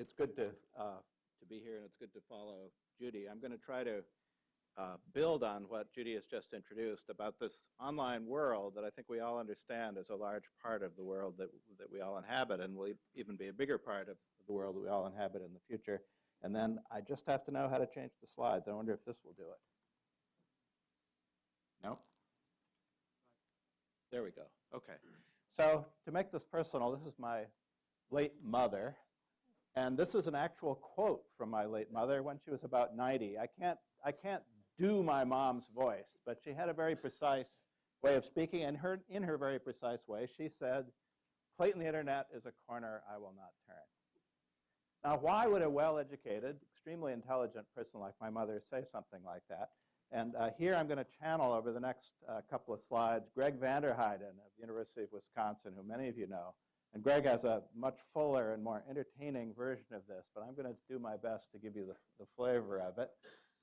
it's good to be here, and it's good to follow Judy. I'm going to try to build on what Judy has just introduced about this online world that I think we all understand is a large part of the world that we all inhabit, and will even be a bigger part of the world that we all inhabit in the future. And then I just have to know how to change the slides. I wonder if this will do it. No? There we go. Okay. So to make this personal, this is my late mother. And this is an actual quote from my late mother when she was about 90. I can't do my mom's voice, but she had a very precise way of speaking. And in her very precise way, she said, "Clayton, the internet is a corner I will not turn." Now, why would a well-educated, extremely intelligent person like my mother say something like that? And here I'm going to channel over the next couple of slides Greg Vanderheiden of the University of Wisconsin, who many of you know. And Greg has a much fuller and more entertaining version of this, but I'm going to do my best to give you the flavor of it.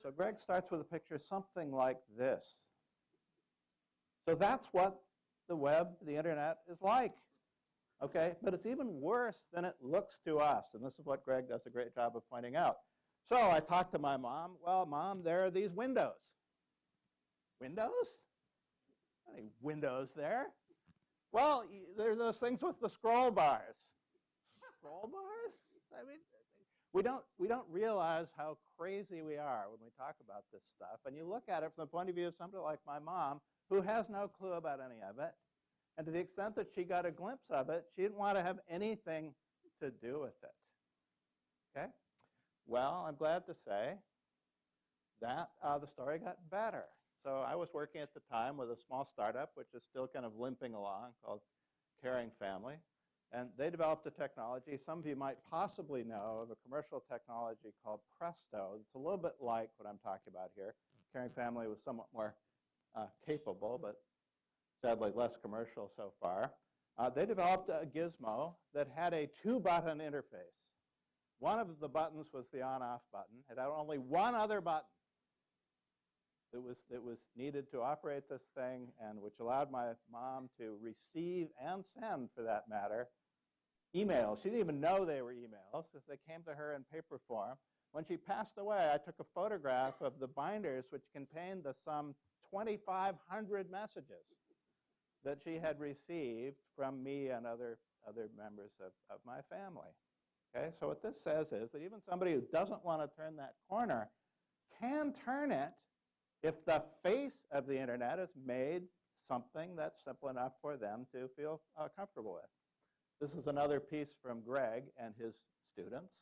So Greg starts with a picture something like this. So that's what the web, the internet, is like. Okay? But it's even worse than it looks to us, and this is what Greg does a great job of pointing out. So I talked to my mom. Well, Mom, there are these windows. Windows? Any windows there? Well, there are those things with the scroll bars. Scroll bars? I mean, we don't realize how crazy we are when we talk about this stuff. And you look at it from the point of view of somebody like my mom, who has no clue about any of it. And to the extent that she got a glimpse of it, she didn't want to have anything to do with it. Okay? Well, I'm glad to say that the story got better. So I was working at the time with a small startup, which is still kind of limping along, called Caring Family. And they developed a technology some of you might possibly know of, a commercial technology called Presto. It's a little bit like what I'm talking about here. Caring Family was somewhat more capable, but sadly less commercial so far. They developed a gizmo that had a two-button interface. One of the buttons was the on-off button. It had only one other button that was needed to operate this thing, and which allowed my mom to receive and send, for that matter, emails. She didn't even know they were emails because they came to her in paper form. When she passed away, I took a photograph of the binders which contained the some 2,500 messages that she had received from me and other members of my family. Okay, so what this says is that even somebody who doesn't want to turn that corner can turn it if the face of the internet is made something that's simple enough for them to feel comfortable with. This is another piece from Greg and his students.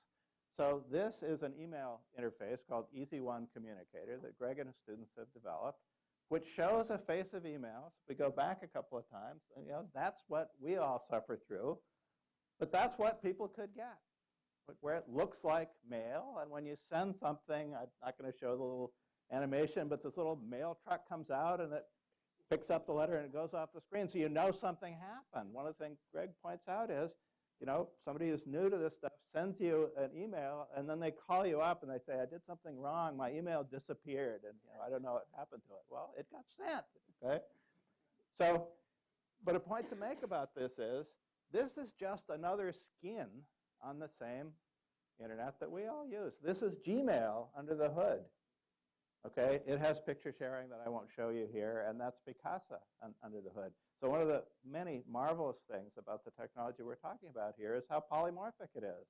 So this is an email interface called Easy One Communicator that Greg and his students have developed, which shows a face of emails. If we go back a couple of times, and, that's what we all suffer through, but that's what people could get, where it looks like mail, and when you send something, I'm not going to show the little animation, but this little mail truck comes out and it picks up the letter and it goes off the screen, so you know something happened. One of the things Greg points out is, somebody who's new to this stuff sends you an email, and then they call you up and they say, "I did something wrong. My email disappeared, and I don't know what happened to it." Well, it got sent. Okay. So, but a point to make about this is just another skin on the same internet that we all use. This is Gmail under the hood. Okay, it has picture sharing that I won't show you here, and that's Picasa under the hood. So one of the many marvelous things about the technology we're talking about here is how polymorphic it is.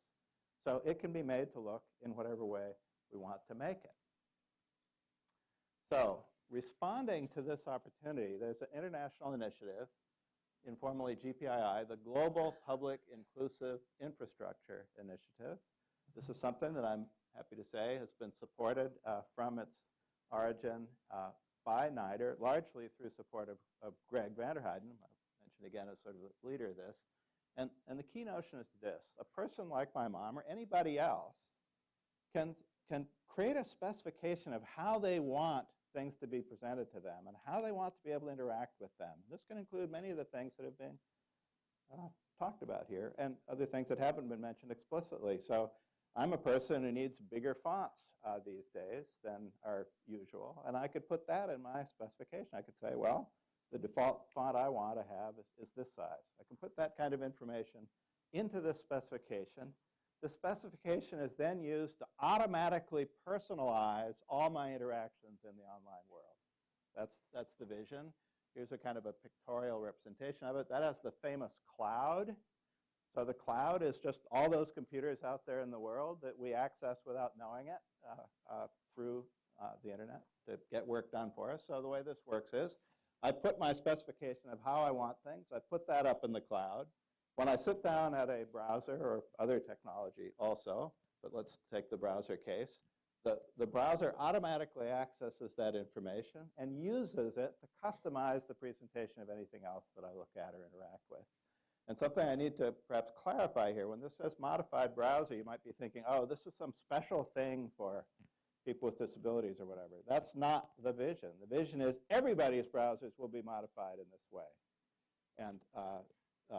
So it can be made to look in whatever way we want to make it. So responding to this opportunity, there's an international initiative, informally GPII, the Global Public Inclusive Infrastructure Initiative. This is something that I'm happy to say has been supported from its origin by NIDER, largely through support of Greg Vanderheiden, I mentioned again as sort of the leader of this. And the key notion is this: a person like my mom or anybody else can create a specification of how they want things to be presented to them and how they want to be able to interact with them. This can include many of the things that have been talked about here and other things that haven't been mentioned explicitly. So I'm a person who needs bigger fonts these days than are usual, and I could put that in my specification. I could say, well, the default font I want to have is this size. I can put that kind of information into this specification, The specification is then used to automatically personalize all my interactions in the online world. That's the vision. Here's a kind of a pictorial representation of it. That has the famous cloud. So the cloud is just all those computers out there in the world that we access without knowing it through the internet to get work done for us. So the way this works is I put my specification of how I want things. I put that up in the cloud. When I sit down at a browser or other technology also, but let's take the browser case, the browser automatically accesses that information and uses it to customize the presentation of anything else that I look at or interact with. And something I need to perhaps clarify here, when this says modified browser, you might be thinking, oh, this is some special thing for people with disabilities or whatever. That's not the vision. The vision is everybody's browsers will be modified in this way. And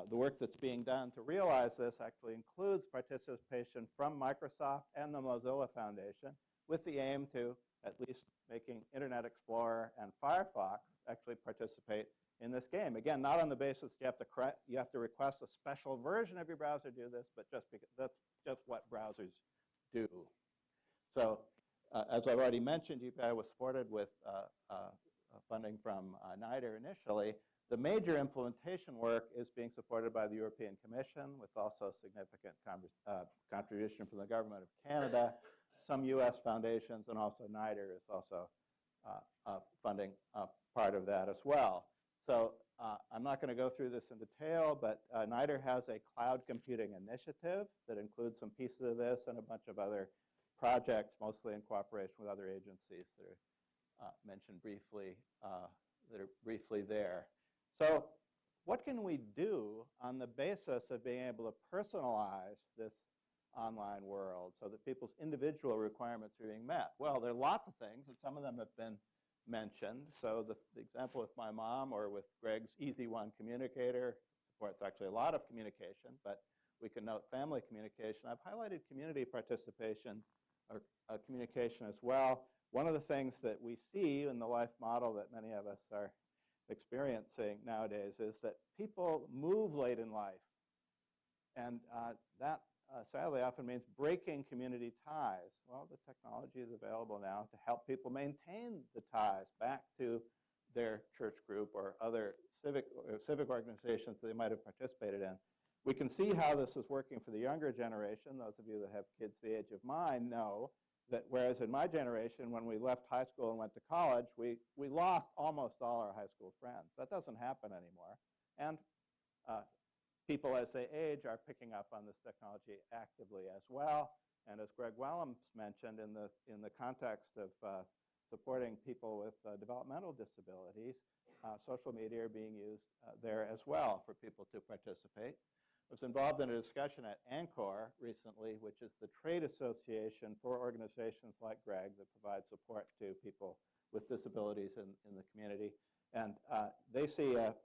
the work that's being done to realize this actually includes participation from Microsoft and the Mozilla Foundation with the aim to at least making Internet Explorer and Firefox actually participate in this game. Again, not on the basis you have to request a special version of your browser do this, but just because that's just what browsers do. So as I've already mentioned, UPI was supported with funding from NIDER initially. The major implementation work is being supported by the European Commission with also significant contribution from the government of Canada, some US foundations, and also NIDER is also funding part of that as well. So I'm not going to go through this in detail, but NIDER has a cloud computing initiative that includes some pieces of this and a bunch of other projects, mostly in cooperation with other agencies that are mentioned briefly, that are briefly there. So what can we do on the basis of being able to personalize this online world so that people's individual requirements are being met? Well, there are lots of things, and some of them have been mentioned. So the example with my mom or with Greg's Easy One communicator supports actually a lot of communication, but we can note family communication. I've highlighted community participation or communication as well. One of the things that we see in the life model that many of us are experiencing nowadays is that people move late in life. And that sadly often means breaking community ties. Well, the technology is available now to help people maintain the ties back to their church group or other civic organizations that they might have participated in. We can see how this is working for the younger generation. Those of you that have kids the age of mine know that whereas in my generation, when we left high school and went to college, we lost almost all our high school friends. That doesn't happen anymore. And people, as they age, are picking up on this technology actively as well. And as Greg Wellams mentioned, in the context of supporting people with developmental disabilities, social media are being used there as well for people to participate. I was involved in a discussion at ANCOR recently, which is the trade association for organizations like Greg that provide support to people with disabilities in the community. And they see a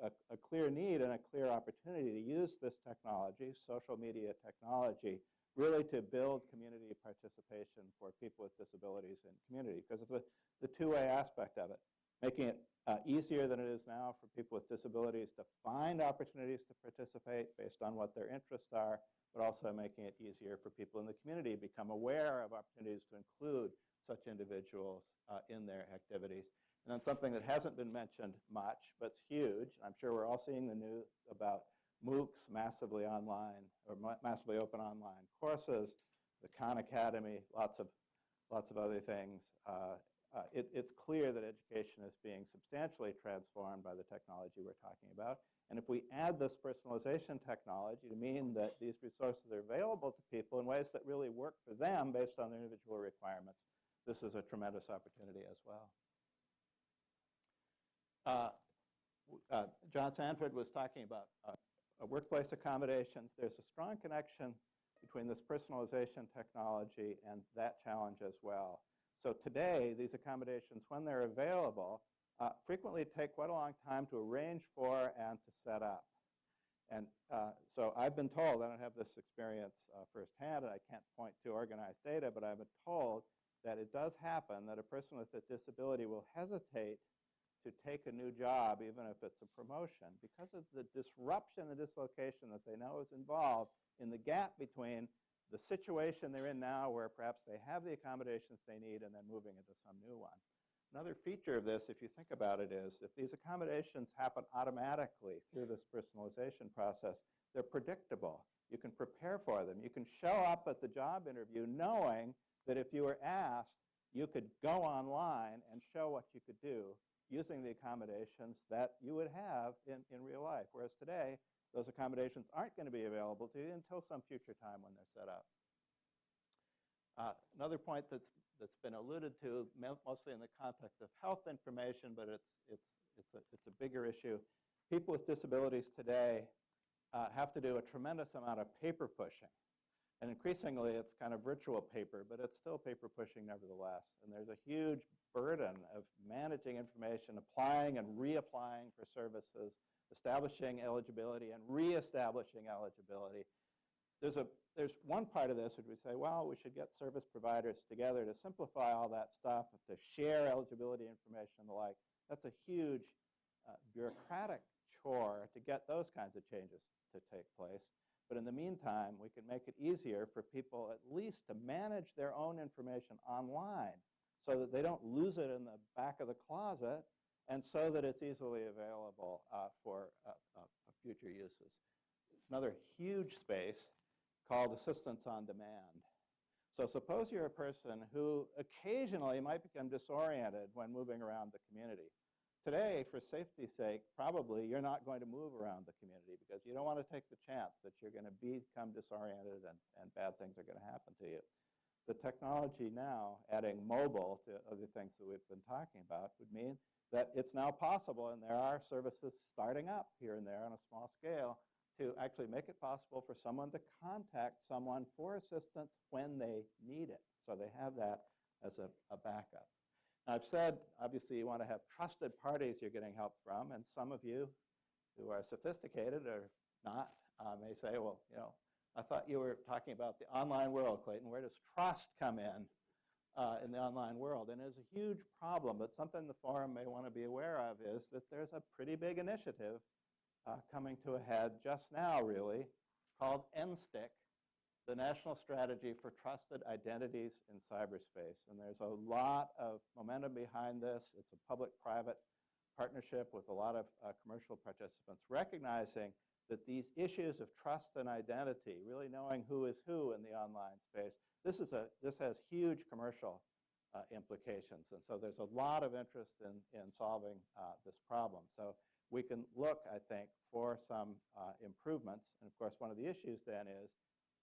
clear need and a clear opportunity to use this technology, social media technology, really to build community participation for people with disabilities in community because of the two-way aspect of it, making it easier than it is now for people with disabilities to find opportunities to participate based on what their interests are, but also making it easier for people in the community to become aware of opportunities to include such individuals in their activities. And then something that hasn't been mentioned much, but it's huge. I'm sure we're all seeing the news about MOOCs, massively online or massively open online courses, the Khan Academy, lots of other things. It's clear that education is being substantially transformed by the technology we're talking about. And if we add this personalization technology to mean that these resources are available to people in ways that really work for them based on their individual requirements, this is a tremendous opportunity as well. John Sanford was talking about workplace accommodations. There's a strong connection between this personalization technology and that challenge as well. So today, these accommodations, when they're available, frequently take quite a long time to arrange for and to set up. And so I've been told, I don't have this experience firsthand, and I can't point to organized data, but I've been told that it does happen that a person with a disability will hesitate to take a new job, even if it's a promotion, because of the disruption and dislocation that they know is involved in the gap between the situation they're in now where perhaps they have the accommodations they need and then moving into some new one. Another feature of this, if you think about it, is if these accommodations happen automatically through this personalization process, they're predictable. You can prepare for them. You can show up at the job interview knowing that if you were asked, you could go online and show what you could do using the accommodations that you would have in real life. Whereas today, those accommodations aren't going to be available to you until some future time when they're set up. Another point that's been alluded to, mostly in the context of health information, but it's a bigger issue. People with disabilities today have to do a tremendous amount of paper pushing. And increasingly, it's kind of virtual paper, but it's still paper pushing nevertheless. And there's a huge burden of managing information, applying and reapplying for services, establishing eligibility and reestablishing eligibility. There's one part of this which we say, well, we should get service providers together to simplify all that stuff, to share eligibility information and the like. That's a huge bureaucratic chore to get those kinds of changes to take place. But in the meantime, we can make it easier for people at least to manage their own information online so that they don't lose it in the back of the closet and so that it's easily available for future uses. Another huge space called assistance on demand. So suppose you're a person who occasionally might become disoriented when moving around the community. Today, for safety's sake, probably you're not going to move around the community because you don't want to take the chance that you're going to become disoriented and bad things are going to happen to you. The technology now, adding mobile to other things that we've been talking about, would mean that it's now possible, and there are services starting up here and there on a small scale, to actually make it possible for someone to contact someone for assistance when they need it. So they have that as a backup. Now, I've said, obviously, you want to have trusted parties you're getting help from, and some of you who are sophisticated or not may say, well, you know, I thought you were talking about the online world, Clayton. Where does trust come in the online world? And it's a huge problem, but something the forum may want to be aware of is that there's a pretty big initiative coming to a head just now, really, called NSTIC, the National Strategy for Trusted Identities in Cyberspace. And there's a lot of momentum behind this. It's a public-private partnership with a lot of commercial participants, recognizing that these issues of trust and identity, really knowing who is who in the online space, this has huge commercial implications. And so there's a lot of interest in solving this problem. So we can look, I think, for some improvements. And of course, one of the issues then is,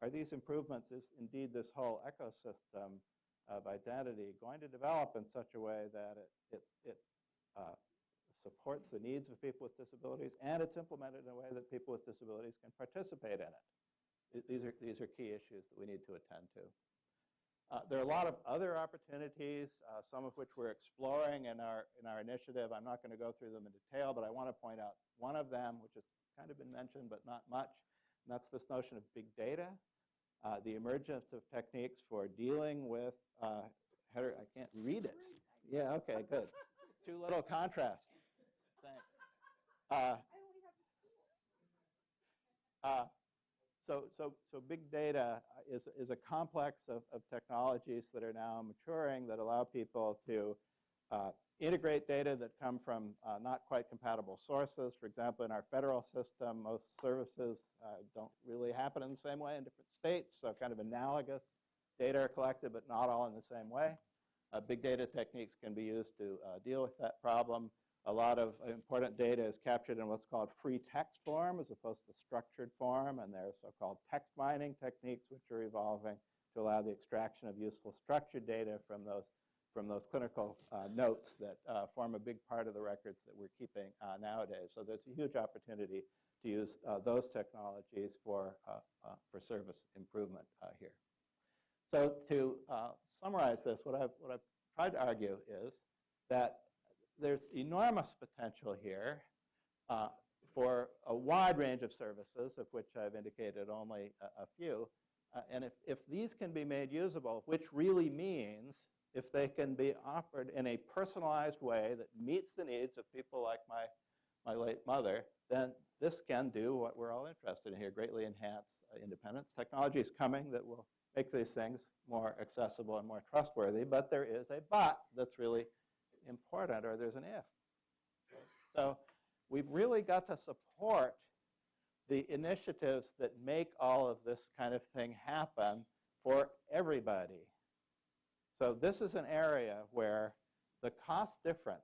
are these improvements, is indeed this whole ecosystem of identity going to develop in such a way that it supports the needs of people with disabilities, and it's implemented in a way that people with disabilities can participate in it? These are key issues that we need to attend to. There are a lot of other opportunities, some of which we're exploring in our initiative. I'm not going to go through them in detail, but I want to point out one of them, which has kind of been mentioned but not much, and that's this notion of big data. The emergence of techniques for dealing with I can't read it. Yeah, okay, good. Too little contrast. Thanks. So big data is a complex of technologies that are now maturing that allow people to integrate data that come from not quite compatible sources. For example, in our federal system, most services don't really happen in the same way in different states, so kind of analogous data are collected, but not all in the same way. Big data techniques can be used to deal with that problem. A lot of important data is captured in what's called free text form as opposed to structured form, and there are so-called text mining techniques which are evolving to allow the extraction of useful structured data from those clinical notes that form a big part of the records that we're keeping nowadays. So there's a huge opportunity to use those technologies for service improvement here. So to summarize this, what I've tried to argue is that there's enormous potential here for a wide range of services, of which I've indicated only a few. And if these can be made usable, which really means if they can be offered in a personalized way that meets the needs of people like my late mother, then this can do what we're all interested in here, greatly enhance independence. Technology is coming that will make these things more accessible and more trustworthy, but there is a but that's really important, or there's an if. So we've really got to support the initiatives that make all of this kind of thing happen for everybody. So this is an area where the cost difference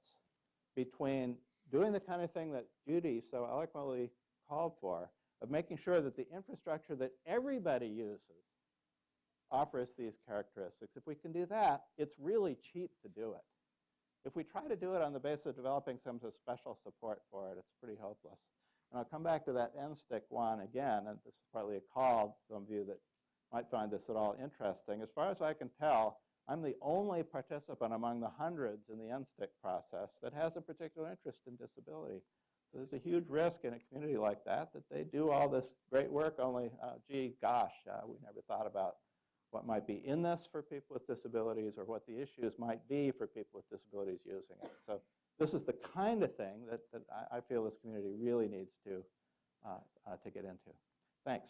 between doing the kind of thing that Judy so eloquently called for, of making sure that the infrastructure that everybody uses offers these characteristics. If we can do that, it's really cheap to do it. If we try to do it on the basis of developing some sort of special support for it, it's pretty hopeless. And I'll come back to that NSTIC one again, and this is partly a call to some of you that might find this at all interesting. As far as I can tell, I'm the only participant among the hundreds in the NSTIC process that has a particular interest in disability. So there's a huge risk in a community like that they do all this great work, only, gee, gosh, we never thought about what might be in this for people with disabilities or what the issues might be for people with disabilities using it. So this is the kind of thing that I feel this community really needs to get into. Thanks.